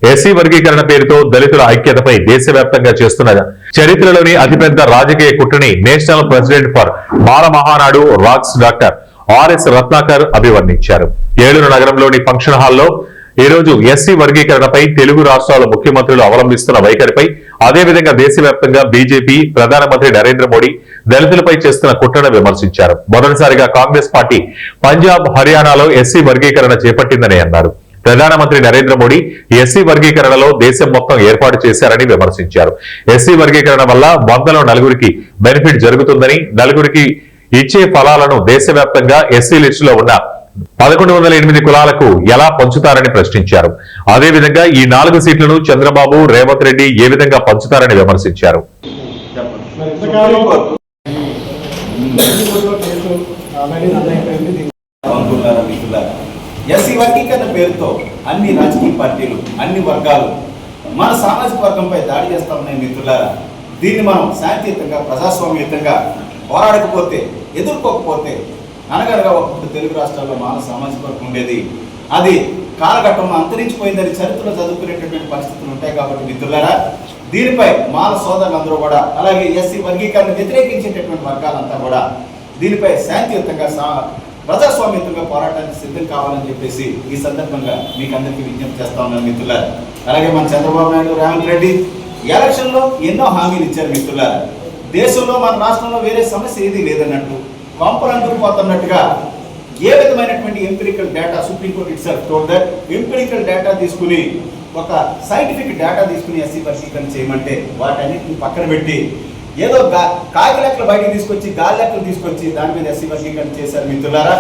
SC వర్గీకరణ పేరుతో దళితుల ఐక్యతపై దేశవ్యాప్తంగా చేస్తున్న చరిత్రలోని అతిపెద్ద రాజకీయ కుట్రని national president for Mala Mahanadu రాక్స్ డాక్టర్ ఆర్ఎస్ రత్నాకర్ అభివర్ణించారు. ఏలూరు నగరంలోని ఫంక్షన్ హాల్లో ఈ రోజు ఎస్సీ వర్గీకరణపై తెలుగు రాష్ట్రాల ముఖ్యమంత్రులు అవలంబిస్తున్న వైఖరిపై, అదేవిధంగా దేశవ్యాప్తంగా బీజేపీ, ప్రధానమంత్రి నరేంద్ర మోడీ దళితులపై చేస్తున్న కుట్రను విమర్శించారు. మొదటిసారిగా కాంగ్రెస్ పార్టీ పంజాబ్, హర్యానాలో ఎస్సీ వర్గీకరణ చేపట్టిందని అన్నారు. ప్రధానమంత్రి నరేంద్ర మోడీ ఎస్సీ వర్గీకరణలో దేశం మొత్తం ఏర్పాటు చేశారని విమర్శించారు. ఎస్సీ వర్గీకరణ వల్ల 100లో నలుగురికి బెనిఫిట్ జరుగుతుందని, నలుగురికి ఇచ్చే ఫలాలను దేశవ్యాప్తంగా ఎస్సీ లిస్టులో ఉన్న 1108 కులాలకు ఎలా పంచుతారని ప్రశ్నించారు. అదేవిధంగా ఈ 4 సీట్లను చంద్రబాబు, రేవంత్ రెడ్డి ఏ విధంగా పంచుతారని విమర్శించారు. ఎస్సీ వర్గీకరణ పేరుతో అన్ని రాజకీయ పార్టీలు, అన్ని వర్గాలు మన సామాజిక వర్గంపై దాడి చేస్తామనే మిత్రులారా, దీన్ని మనం శాంతియుతంగా, ప్రజాస్వామ్యయుతంగా పోరాడకపోతే, ఎదుర్కోకపోతే, అనగనగా ఒకప్పుడు తెలుగు రాష్ట్రాల్లో మానవ సామాజిక వర్గం ఉండేది, అది కాలఘట్టంలో అంతరించిపోయిందని చరిత్రలో చదువుకునేటటువంటి పరిస్థితులు ఉంటాయి. కాబట్టి మిత్రులారా, దీనిపై మాల సోదరులందరూ కూడా, అలాగే ఎస్సీ వర్గీకరణ వ్యతిరేకించేటటువంటి వర్గాలంతా కూడా దీనిపై శాంతియుతంగా, ప్రజాస్వామ్యంగా పోరాటానికి సిద్ధం కావాలని చెప్పేసి ఈ సందర్భంగా మీకు అందరికీ విజ్ఞప్తి చేస్తా ఉన్నాను మిత్రులారా. అలాగే మన చంద్రబాబు నాయుడు, రేవంత్ రెడ్డి ఎలక్షన్లో ఎన్నో హామీలు ఇచ్చారు మిత్రులారా. దేశంలో, మన రాష్ట్రంలో వేరే సమస్య ఏది లేదన్నట్టు, కొంపలందుకుపోతున్నట్టుగా ఏ విధమైనటువంటి empirical data, supreme court itself told that empirical data తీసుకుని, ఒక సైంటిఫిక్ డేటా తీసుకుని ఎస్సీ వర్గీకరణ చేయమంటే వాటన్నిటిని పక్కన పెట్టి ఏదో కాకి లెక్కలు బయటకు తీసుకొచ్చి, గాలి లెక్కలు తీసుకొచ్చి దాని మీద ఎస్సీ వర్గీకరణ చేశారు మిత్రులారా.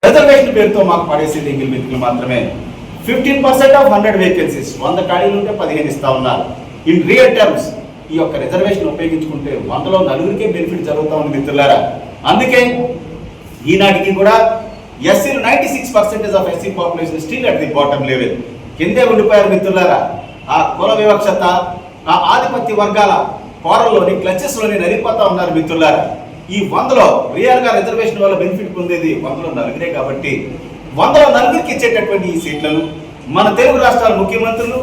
రిజర్వేషన్ పేరుతో మాకు పడేసేది ఎంగిల్ మిత్రులు మాత్రమే. 15% ఆఫ్ 100 వేకెన్సీస్, 100 ఖాళీలు ఉంటే 15 ఇస్తా ఉన్నారు. ఇన్ రియల్ టర్మ్స్ ఈ యొక్క రిజర్వేషన్ ఉపయోగించుకుంటే 100లో నలుగురికే బెనిఫిట్ జరుగుతూ ఉంది మిత్రులారా. అందుకే ఈనాటికి కూడా ఎస్సీలు 96% of SC population still at the bottom level, కిందే ఉండిపోయారు మిత్రులారా. ఆ కుల వివక్షత, ఆ ఆధిపత్య వర్గాల కోరల్లోని, క్లచెస్లోని నలిగిపోతా ఉన్నారు మిత్రులారా. ఈ 100లో రియల్గా రిజర్వేషన్ వల్ల బెనిఫిట్ పొందేది 100లో నలుగురే. కాబట్టి 100లో నలుగురికి ఇచ్చేటటువంటి ఈ సీట్లను మన తెలుగు రాష్ట్రాల ముఖ్యమంత్రులు,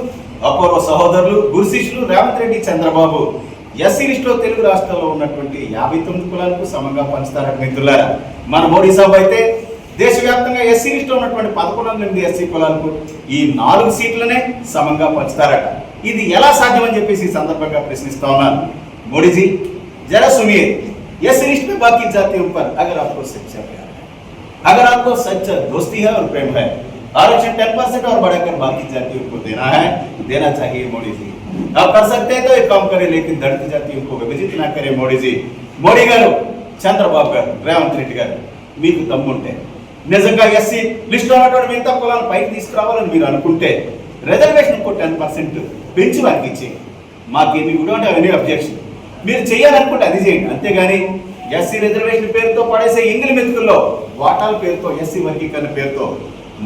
అపూర్వ సహోదరులు, గురుశిష్యులు రేవంత్ రెడ్డి, చంద్రబాబు ఎస్సీ లిస్టులో తెలుగు రాష్ట్రాల్లో ఉన్నటువంటి 59 కులాలకు సమంగా పంచుతారట మిత్రులారా. మన మోడీ సాబ్ అయితే దేశవ్యాప్తంగా ఎస్సీ లిస్టులో ఉన్నటువంటి 1108 ఎస్సీ కులాలకు ఈ 4 సీట్లనే సమంగా పంచుతారట. ఇది ఎలా సాధ్యమని చెప్పేసి ఈ సందర్భంగా ప్రశ్నిస్తా ఉన్నాను. मोदी जी जरा सुनिए, ये लिस्ट में बाकी जातियों पर अगर आपको सच्चा प्यार है, अगर आपको सच्चा दोस्ती है और प्रेम है, आरक्षण 10% और बढ़ाकर बाकी जातियों को देना चाहिए मोदी जी. आप कर सकते हैं तो एक काम करें, लेकिन दलित जातियों को विभाजित ना करें मोदी जी. మోడీ గారు, చంద్రబాబు గారు, రేవంత్ రెడ్డి గారు, మీకు దమ్ముంటే నిజంగా ఎస్సీ లిస్టులో ఉన్నటువంటి మిగతా కులాలను పైకి తీసుకురావాలని మీరు అనుకుంటే రిజర్వేషన్ 10% పెంచి వారికి ఇచ్చి, మాకు మీకు డోంట్ హావ్ ఎనీ అబ్జెక్షన్. మీరు చేయాలనుకుంటే అది చేయండి. అంతేగాని ఎస్సీ రిజర్వేషన్ పేరుతో పడేసే ఎంగిలి మెతుకుల్లో వాటాల పేరుతో, ఎస్సీ వర్గీకరణ పేరుతో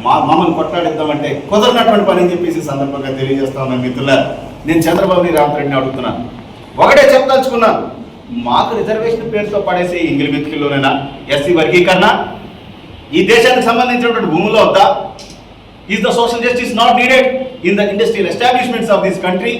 మమ్మల్ని కొట్లాడిద్దామంటే కుదరనటువంటి పని అని చెప్పేసి సందర్భంగా తెలియజేస్తా ఉన్నాను మిత్రులారా. నేను చంద్రబాబుని, రేవంత్ రెడ్డిని అడుగుతున్నాను, ఒకటే చెప్పదలుచుకున్నాను, మాకు రిజర్వేషన్ పేరుతో పడేసే ఎంగిలి మెతుకుల్లోనైనా ఎస్సీ వర్గీకరణ ఈ దేశానికి సంబంధించినటువంటి భూముల్లో వద్దా? Is the social justice not needed in the industrial establishments of this country?